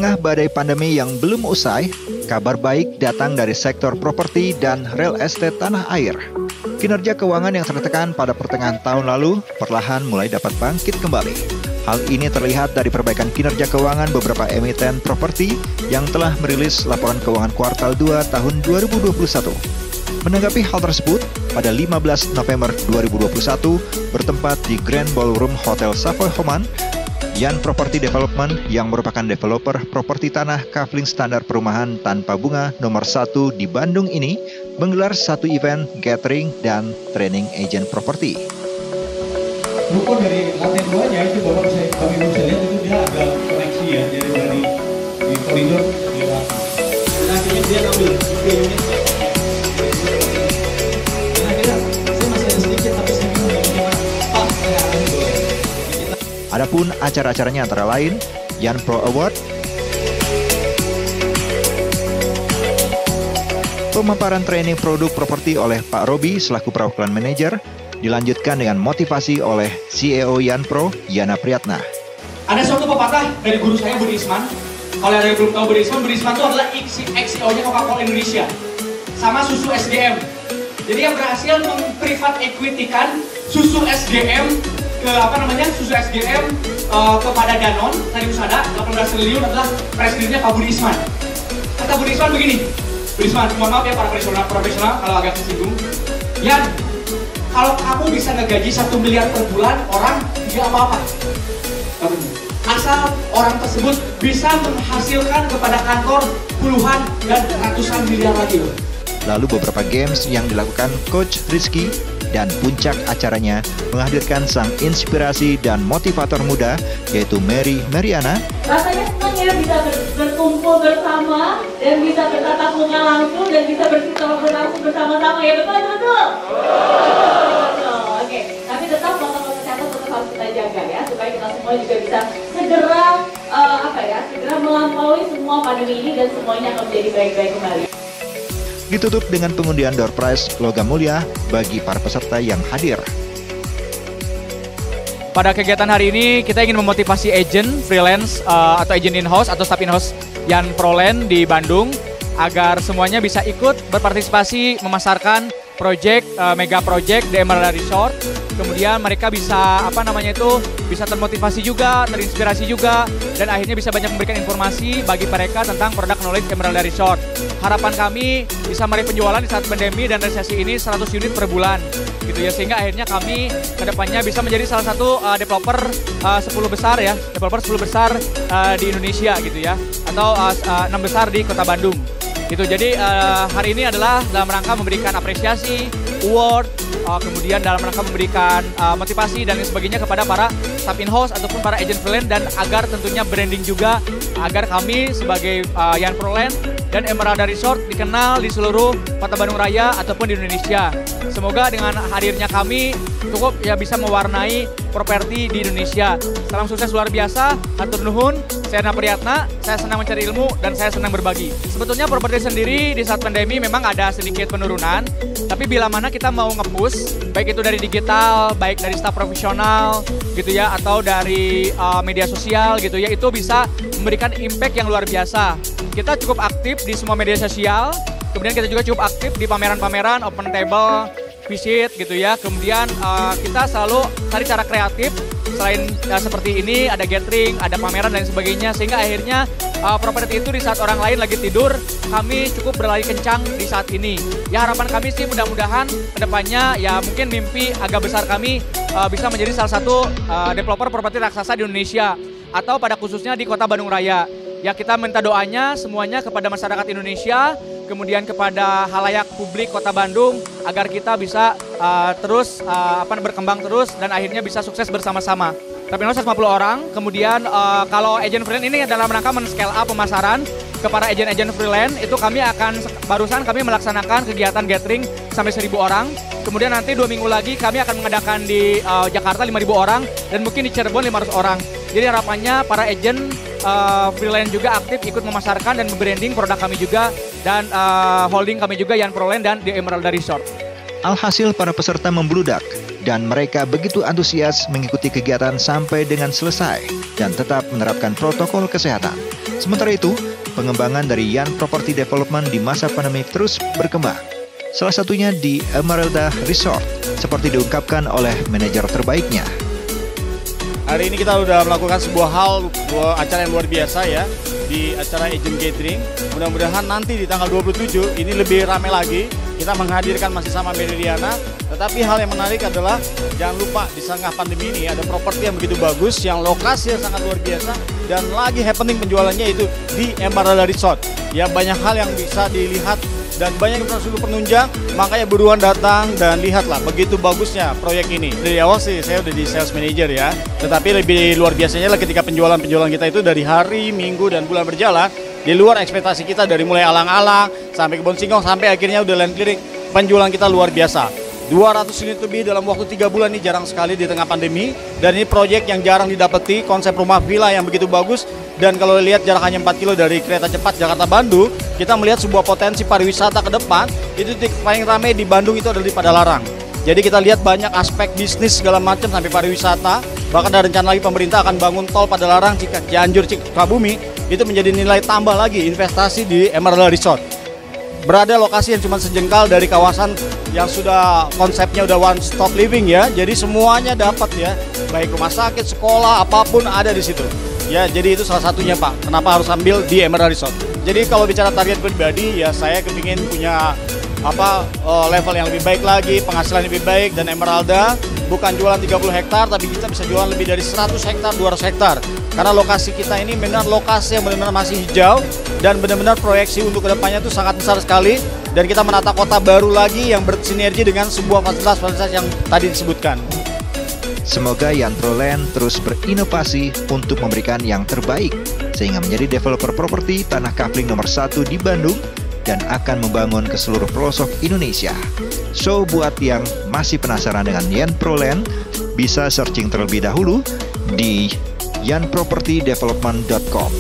tengah badai pandemi yang belum usai, kabar baik datang dari sektor properti dan real estate tanah air. Kinerja keuangan yang tertekan pada pertengahan tahun lalu perlahan mulai dapat bangkit kembali. Hal ini terlihat dari perbaikan kinerja keuangan beberapa emiten properti yang telah merilis laporan keuangan kuartal 2 tahun 2021. Menanggapi hal tersebut, pada 15 November 2021 bertempat di Grand Ballroom Hotel Savoy Homan, Yan Property Development yang merupakan developer properti tanah kafling standar perumahan tanpa bunga nomor 1 di Bandung ini menggelar satu event gathering dan training agent properti. Rukun dari lantai 2-nya itu Bapak kami bisa lihat itu dia agak koneksi ya, jadi dari di koridor di belakang. Dan akhirnya dia ambil 3 unit. Dan akhirnya saya masih ada sedikit tapi saya bingung bagaimana pas saya ambil. Adapun acara-acaranya antara lain Yan Pro Award, pemaparan training produk properti oleh Pak Robi selaku perwakilan manajer, dilanjutkan dengan motivasi oleh CEO Yan Pro, Yana Priyatna. Ada suatu pepatah dari guru saya Budi Isman. Kalau ada yang belum tahu Budi Isman itu adalah ex-CEO-nya Coca-Cola Indonesia. Sama susu SDM. Jadi yang berhasil memprivat equity-kan susu SDM susu SDM kepada Danone dari Usada 18 triliun adalah presidennya Pak Budi Isman. Kata Budi Isman begini, Budi Isman, mohon maaf ya para profesional kalau agak tersinggung. Yan, kalau kamu bisa ngegaji 1 miliar per bulan orang tidak apa-apa. Asal orang tersebut bisa menghasilkan kepada kantor puluhan dan ratusan miliar lagi loh. Lalu beberapa games yang dilakukan Coach Rizky dan puncak acaranya menghadirkan sang inspirasi dan motivator muda yaitu Mary Mariana. Rasanya senang ya bisa berkumpul bersama dan bisa bertatap muka langsung dan bisa bersilaturahmi berlangsung bersama-sama ya, betul? Oke, tapi tetap protokol kesehatan tetap harus kita jaga ya supaya kita semua juga bisa segera melampaui semua pandemi ini dan semuanya akan menjadi baik-baik kembali. Ditutup dengan pengundian door prize logam mulia bagi para peserta yang hadir. Pada kegiatan hari ini kita ingin memotivasi agent freelance atau agent in-house atau staff in-house Yan Proland di Bandung agar semuanya bisa ikut berpartisipasi memasarkan mega project di Emerald Resort. Kemudian mereka bisa bisa termotivasi juga, terinspirasi juga, dan akhirnya bisa banyak memberikan informasi bagi mereka tentang produk knowledge Emerald Resort. Harapan kami bisa meraih penjualan di saat pandemi dan resesi ini 100 unit per bulan, gitu ya, sehingga akhirnya kami kedepannya bisa menjadi salah satu developer 10 besar di Indonesia, gitu ya, atau 6 besar di Kota Bandung. Gitu. Jadi hari ini adalah dalam rangka memberikan apresiasi, award, kemudian dalam rangka memberikan motivasi dan lain sebagainya kepada para staff in-house ataupun para agent freelance, dan agar tentunya branding juga agar kami sebagai Yan Proland dan Emerald Resort dikenal di seluruh Kota Bandung Raya ataupun di Indonesia. Semoga dengan hadirnya kami cukup ya bisa mewarnai properti di Indonesia. Salam sukses luar biasa, hatur nuhun, saya Yana Priyatna, saya senang mencari ilmu dan saya senang berbagi. Sebetulnya properti sendiri di saat pandemi memang ada sedikit penurunan, tapi bila mana kita mau nge-push, baik itu dari digital, baik dari staf profesional gitu ya, atau dari media sosial gitu ya, itu bisa memberikan impact yang luar biasa. Kita cukup aktif di semua media sosial, kemudian kita juga cukup aktif di pameran-pameran, open table, visit gitu ya. Kemudian kita selalu cari cara kreatif selain seperti ini, ada gathering, ada pameran dan sebagainya, sehingga akhirnya properti itu di saat orang lain lagi tidur, kami cukup berlari kencang di saat ini. Ya harapan kami sih mudah-mudahan kedepannya ya mungkin mimpi agak besar kami bisa menjadi salah satu developer properti raksasa di Indonesia atau pada khususnya di Kota Bandung Raya. Ya kita minta doanya semuanya kepada masyarakat Indonesia, kemudian kepada halayak publik Kota Bandung agar kita bisa terus berkembang terus dan akhirnya bisa sukses bersama-sama. Tapi 150 orang, kemudian kalau agent freelance ini dalam rangka men-scale up pemasaran ke para agent freelance, itu barusan kami melaksanakan kegiatan gathering sampai 1.000 orang. Kemudian nanti 2 minggu lagi kami akan mengadakan di Jakarta 5.000 orang dan mungkin di Cirebon 500 orang. Jadi harapannya para agent freelance juga aktif ikut memasarkan dan membranding produk kami juga dan holding kami juga Yan Proland dan di Emerald Resort. Alhasil para peserta membludak dan mereka begitu antusias mengikuti kegiatan sampai dengan selesai dan tetap menerapkan protokol kesehatan. Sementara itu, pengembangan dari Yan Property Development di masa pandemi terus berkembang. Salah satunya di Emeralda Resort, seperti diungkapkan oleh manajer terbaiknya. Hari ini kita sudah melakukan sebuah acara yang luar biasa ya, di acara Agent Gathering. Mudah-mudahan nanti di tanggal 27 ini lebih ramai lagi. Kita menghadirkan masih sama Meridiana, tetapi hal yang menarik adalah jangan lupa di tengah pandemi ini ada properti yang begitu bagus, yang lokasi yang sangat luar biasa, dan lagi happening penjualannya itu di Emeralda Resort. Ya, banyak hal yang bisa dilihat dan banyak infrastruktur penunjang, makanya buruan datang dan lihatlah begitu bagusnya proyek ini. Dari awal sih saya udah di sales manager ya, tetapi lebih luar biasanya lah ketika penjualan kita itu dari hari, minggu, dan bulan berjalan di luar ekspektasi kita, dari mulai alang-alang sampai Kebon Singkong sampai akhirnya udah land clearing. Penjualan kita luar biasa. 200 unit lebih dalam waktu 3 bulan, ini jarang sekali di tengah pandemi, dan ini proyek yang jarang didapati, konsep rumah villa yang begitu bagus. Dan kalau lihat jarak hanya 4 kilo dari kereta cepat Jakarta-Bandung, kita melihat sebuah potensi pariwisata ke depan. Itu titik paling ramai di Bandung itu adalah di Padalarang. Jadi kita lihat banyak aspek bisnis segala macam sampai pariwisata. Bahkan ada rencana lagi pemerintah akan bangun tol Padalarang, Cianjur, Cikabumi. Itu menjadi nilai tambah lagi investasi di Emeralda Resort. Berada lokasi yang cuma sejengkal dari kawasan yang sudah konsepnya udah one stop living ya. Jadi semuanya dapat ya, baik rumah sakit, sekolah, apapun ada di situ. Ya, jadi itu salah satunya Pak, kenapa harus ambil di Emeralda Resort. Jadi kalau bicara target pribadi ya, saya kepingin punya level yang lebih baik lagi, penghasilan lebih baik, dan Emeralda bukan jualan 30 hektar, tapi kita bisa jualan lebih dari 100 hektar, 200 hektar. Karena lokasi kita ini benar lokasi yang benar-benar masih hijau, dan benar-benar proyeksi untuk kedepannya itu sangat besar sekali. Dan kita menata kota baru lagi yang bersinergi dengan sebuah fasilitas-fasilitas yang tadi disebutkan. Semoga Yan Proland terus berinovasi untuk memberikan yang terbaik, sehingga menjadi developer properti tanah kapling nomor 1 di Bandung dan akan membangun ke seluruh pelosok Indonesia. So, buat yang masih penasaran dengan Yan Proland, bisa searching terlebih dahulu di yanpropertydevelopment.com.